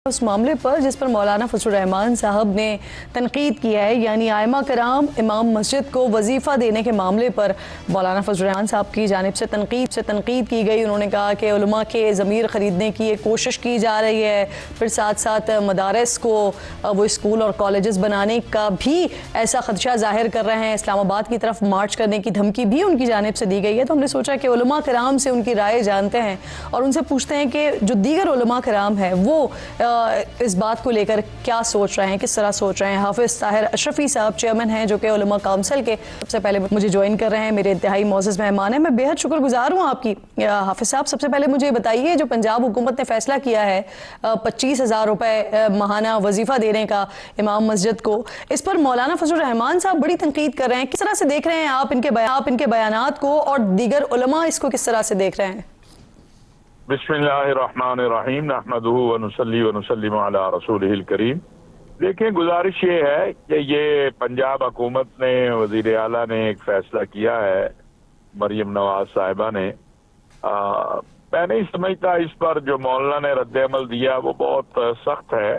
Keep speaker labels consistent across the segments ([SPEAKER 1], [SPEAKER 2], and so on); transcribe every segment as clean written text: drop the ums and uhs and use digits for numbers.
[SPEAKER 1] اس معاملے پر جس پر مولانا فضل الرحمان صاحب نے تنقید کیا ہے، یعنی ائمہ کرام امام مسجد کو وظیفہ دینے کے معاملے پر مولانا فضل الرحمان صاحب کی جانب سے تنقید کی گئی۔ انہوں نے کہا کہ علماء کے ضمیر خریدنے کی ایک کوشش کی جا رہی ہے، پھر ساتھ ساتھ مدارس کو وہ اسکول اور کالجز بنانے کا بھی ایسا خدشہ ظاہر کر رہے ہیں، اسلام آباد کی طرف مارچ کرنے کی دھمکی بھی ان کی جانب سے دی گئی ہے۔ تو ہم نے سوچا کہ علماء کرام سے ان کی رائے جانتے ہیں اور ان سے پوچھتے ہیں کہ جو دیگر علماء کرام ہیں وہ اس بات کو لے کر کیا سوچ رہے ہیں، کس طرح سوچ رہے ہیں۔ حافظ طاہر اشرفی صاحب چیئرمین ہیں جو کہ علماء کونسل کے سب سے پہلے مجھے جوائن کر رہے ہیں، میرے انتہائی معزز مہمان ہیں، میں بے حد شکر گزار ہوں آپ کی۔ حافظ صاحب سب سے پہلے مجھے بتائیے، جو پنجاب حکومت نے فیصلہ کیا ہے 25,000 روپے ماہانہ وظیفہ دینے کا امام مسجد کو، اس پر مولانا فضل الرحمان صاحب بڑی تنقید کر رہے ہیں، کس طرح سے دیکھ رہے ہیں آپ ان کے بیانات کو، اور دیگر علماء اس کو کس طرح سے دیکھ رہے ہیں؟
[SPEAKER 2] بسم اللہ الرحمن الرحیم، نحمدہ ونصلی ونسلم علی رسولہ الکریم۔ دیکھیں، گزارش یہ ہے کہ یہ پنجاب حکومت نے، وزیر اعلیٰ نے ایک فیصلہ کیا ہے، مریم نواز صاحبہ نے، میں نہیں سمجھتا اس پر جو مولانا نے رد عمل دیا وہ بہت سخت ہے۔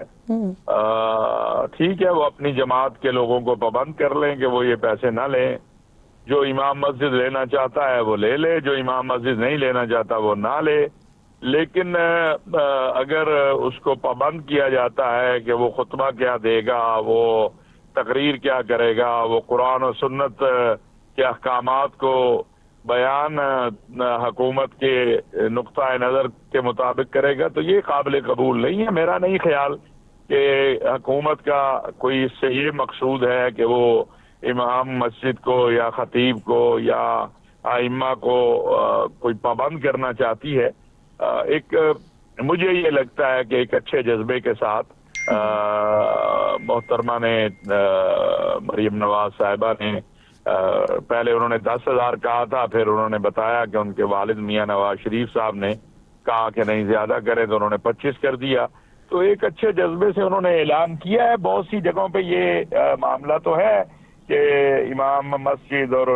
[SPEAKER 2] ٹھیک ہے، وہ اپنی جماعت کے لوگوں کو پابند کر لیں کہ وہ یہ پیسے نہ لیں، جو امام مسجد لینا چاہتا ہے وہ لے لے، جو امام مسجد نہیں لینا چاہتا وہ نہ لے، لیکن اگر اس کو پابند کیا جاتا ہے کہ وہ خطبہ کیا دے گا، وہ تقریر کیا کرے گا، وہ قرآن و سنت کے احکامات کو بیان حکومت کے نقطہ نظر کے مطابق کرے گا، تو یہ قابل قبول نہیں ہے۔ میرا نہیں خیال کہ حکومت کا کوئی اس سے یہ مقصود ہے کہ وہ امام مسجد کو یا خطیب کو یا ائمہ کو کوئی پابند کرنا چاہتی ہے۔ ایک مجھے یہ لگتا ہے کہ ایک اچھے جذبے کے ساتھ محترمہ نے، مریم نواز صاحبہ نے، پہلے انہوں نے 10,000 کہا تھا، پھر انہوں نے بتایا کہ ان کے والد میاں نواز شریف صاحب نے کہا کہ نہیں زیادہ کریں، تو انہوں نے 25 کر دیا۔ تو ایک اچھے جذبے سے انہوں نے اعلان کیا ہے۔ بہت سی جگہوں پہ یہ معاملہ تو ہے کہ امام مسجد اور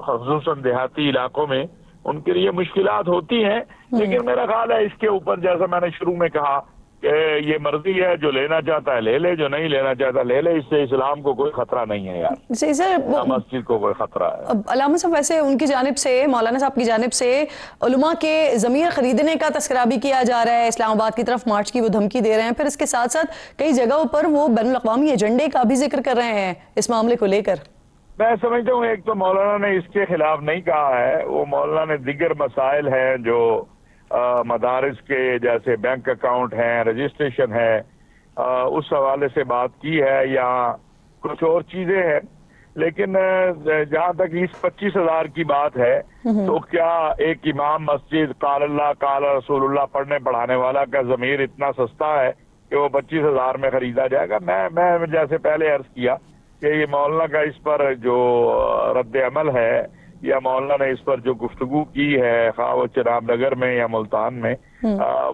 [SPEAKER 2] خصوصاً دیہاتی علاقوں میں ان کے لیے مشکلات ہوتی ہیں، لیکن میرا خیال ہے اس کے اوپر، جیسا میں نے شروع میں کہا، کہ یہ مرضی ہے، جو لینا چاہتا ہے لے لے، جو نہیں لینا چاہتا لے لے، اس سے اسلام کو کوئی خطرہ نہیں ہے یار،
[SPEAKER 1] صحیح سر،
[SPEAKER 2] مسجد کو کوئی خطرہ ہے۔
[SPEAKER 1] علامہ صاحب ویسے ان کی جانب سے، مولانا صاحب کی جانب سے علماء کے ضمیر خریدنے کا تذکرہ بھی کیا جا رہا ہے، اسلام آباد کی طرف مارچ کی وہ دھمکی دے رہے ہیں، پھر اس کے ساتھ ساتھ کئی جگہوں پر وہ بین الاقوامی ایجنڈے کا بھی ذکر کر رہے ہیں اس معاملے کو لے کر۔
[SPEAKER 2] میں سمجھتا ہوں ایک تو مولانا نے اس کے خلاف نہیں کہا ہے، وہ مولانا نے دیگر مسائل ہیں جو مدارس کے، جیسے بینک اکاؤنٹ ہیں، رجسٹریشن ہے، اس حوالے سے بات کی ہے، یا کچھ اور چیزیں ہیں، لیکن جہاں تک اس 25,000 کی بات ہے تو کیا ایک امام مسجد قال اللہ قال رسول اللہ پڑھنے پڑھانے والا کا ضمیر اتنا سستا ہے کہ وہ 25,000 میں خریدا جائے گا؟ میں جیسے پہلے عرض کیا کہ یہ مولانا کا اس پر جو رد عمل ہے، یا مولانا نے اس پر جو گفتگو کی ہے، خواہ وہ چناب نگر میں یا ملتان میں،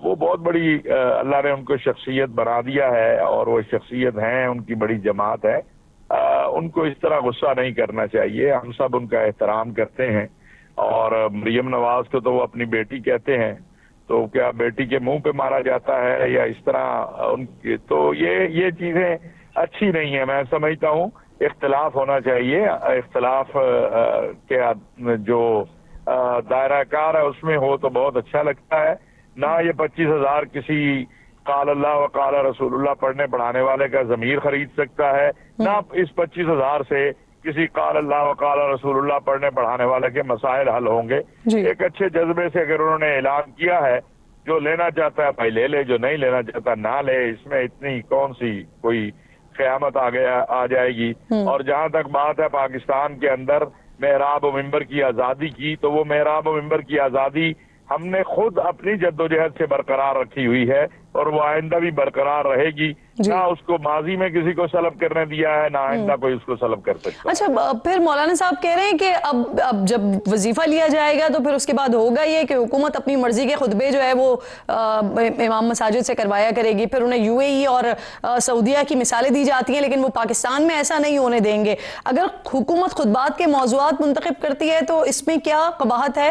[SPEAKER 2] وہ بہت بڑی، اللہ نے ان کو شخصیت بنا دیا ہے، اور وہ شخصیت ہیں، ان کی بڑی جماعت ہے، ان کو اس طرح غصہ نہیں کرنا چاہیے۔ ہم سب ان کا احترام کرتے ہیں، اور مریم نواز کو تو وہ اپنی بیٹی کہتے ہیں، تو کیا بیٹی کے منہ پہ مارا جاتا ہے یا اس طرح ان کی؟ تو یہ چیزیں اچھی نہیں ہے۔ میں سمجھتا ہوں اختلاف ہونا چاہیے، اختلاف کے جو دائرہ کار ہے اس میں ہو تو بہت اچھا لگتا ہے۔ نہ یہ 25,000 کسی قال اللہ و قال رسول اللہ پڑھنے پڑھانے والے کا ضمیر خرید سکتا ہے، نہ اس 25,000 سے کسی قال اللہ و قال رسول اللہ پڑھنے پڑھانے والے کے مسائل حل ہوں گے۔ ایک اچھے جذبے سے اگر انہوں نے اعلان کیا ہے، جو لینا چاہتا ہے بھائی لے لے، جو نہیں لینا چاہتا نہ لے، اس میں اتنی کون سی کوئی قیامت آ جائے گی۔ اور جہاں تک بات ہے پاکستان کے اندر محراب و منبر کی آزادی کی، تو وہ محراب و منبر کی آزادی ہم نے خود اپنی جدوجہد سے برقرار رکھی ہوئی ہے، اور وہ آئندہ بھی برقرار رہے گی۔ نہ اس کو ماضی میں کسی کو سلب کرنے دیا ہے، نہ آئندہ کوئی اس کو سلب کر سکتا۔
[SPEAKER 1] اچھا، پھر مولانا صاحب کہہ رہے ہیں کہ اب جب وظیفہ لیا جائے گا تو پھر اس کے بعد ہوگا یہ کہ حکومت اپنی مرضی کے خطبے جو ہے وہ امام مساجد سے کروایا کرے گی، پھر انہیں یو اے ای اور سعودیہ کی مثالیں دی جاتی ہیں، لیکن وہ پاکستان میں ایسا نہیں ہونے دیں گے۔ اگر حکومت خطبات کے موضوعات منتخب کرتی ہے تو اس میں کیا قباحت ہے؟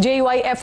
[SPEAKER 1] JUIF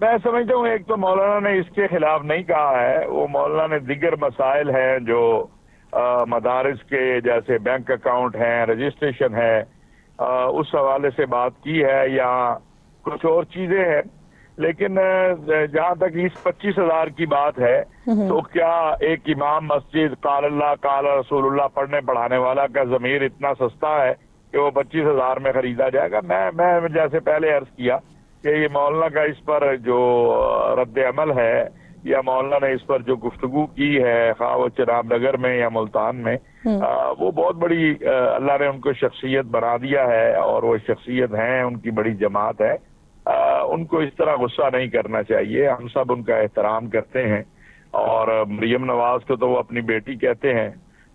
[SPEAKER 2] میں سمجھتا ہوں ایک تو مولانا نے اس کے خلاف نہیں کہا ہے، وہ مولانا نے دیگر مسائل ہیں جو مدارس کے جیسے بینک اکاؤنٹ ہیں، رجسٹریشن ہے، اس حوالے سے بات کی ہے یا کچھ اور چیزیں ہیں، لیکن جہاں تک اس 25,000 کی بات ہے تو کیا ایک امام مسجد قال اللہ قال رسول اللہ پڑھنے پڑھانے والا کا ضمیر اتنا سستا ہے کہ وہ 25,000 میں خریدا جائے گا؟ میں جیسے پہلے عرض کیا کہ یہ مولانا کا اس پر جو رد عمل ہے یا مولانا نے اس پر جو گفتگو کی ہے خواہ وہ چناب نگر میں یا ملتان میں، وہ بہت بڑی اللہ نے ان کو شخصیت بنا دیا ہے اور وہ شخصیت ہیں، ان کی بڑی جماعت ہے، ان کو اس طرح غصہ نہیں کرنا چاہیے۔ ہم سب ان کا احترام کرتے ہیں، اور مریم نواز کو تو وہ اپنی بیٹی کہتے ہیں،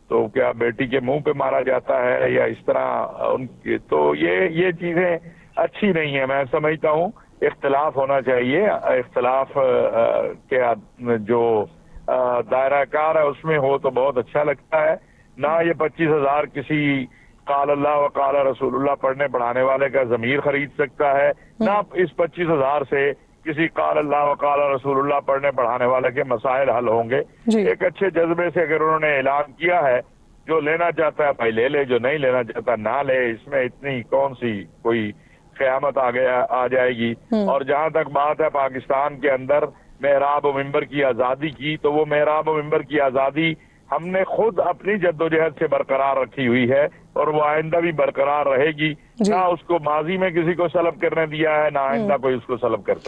[SPEAKER 2] تو کیا بیٹی کے منہ پہ مارا جاتا ہے یا اس طرح ان کی؟ تو یہ چیزیں اچھی نہیں ہیں۔ میں سمجھتا ہوں اختلاف ہونا چاہیے، اختلاف کے جو دائرہ کار ہے اس میں ہو تو بہت اچھا لگتا ہے، نہ یہ 25,000 کسی قال اللہ و قال رسول اللہ پڑھنے پڑھانے والے کا ضمیر خرید سکتا ہے، نہ اس 25,000 سے کسی قال اللہ و قال رسول اللہ پڑھنے پڑھانے والے کے مسائل حل ہوں گے۔ ایک اچھے جذبے سے اگر انہوں نے اعلان کیا ہے، جو لینا چاہتا ہے بھائی لے لے، جو نہیں لینا چاہتا نہ لے، اس میں اتنی کون سی کوئی قیامت آ جائے گی۔ اور جہاں تک بات ہے پاکستان کے اندر محراب و ممبر کی آزادی کی، تو وہ محراب و ممبر کی آزادی ہم نے خود اپنی جدوجہد سے برقرار رکھی ہوئی ہے، اور وہ آئندہ بھی برقرار رہے گی۔ نہ اس کو ماضی میں کسی کو سلب کرنے دیا ہے، نہ آئندہ کوئی اس کو سلب کر سکے۔